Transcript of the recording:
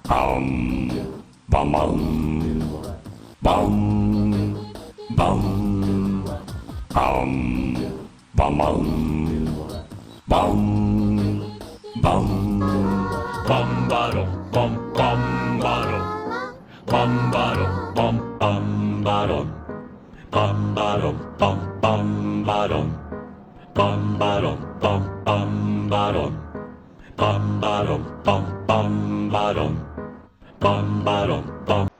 Bum, bum, bum, bum, bum, bum, bum, bum, bum, bottle, bum, bottle, bum, bottle, bum, bottle, bum, bottle, bum, bottle, bum, bottle, bum, bottle, bum, bottle, bum, bottle, bum, bottle, bum.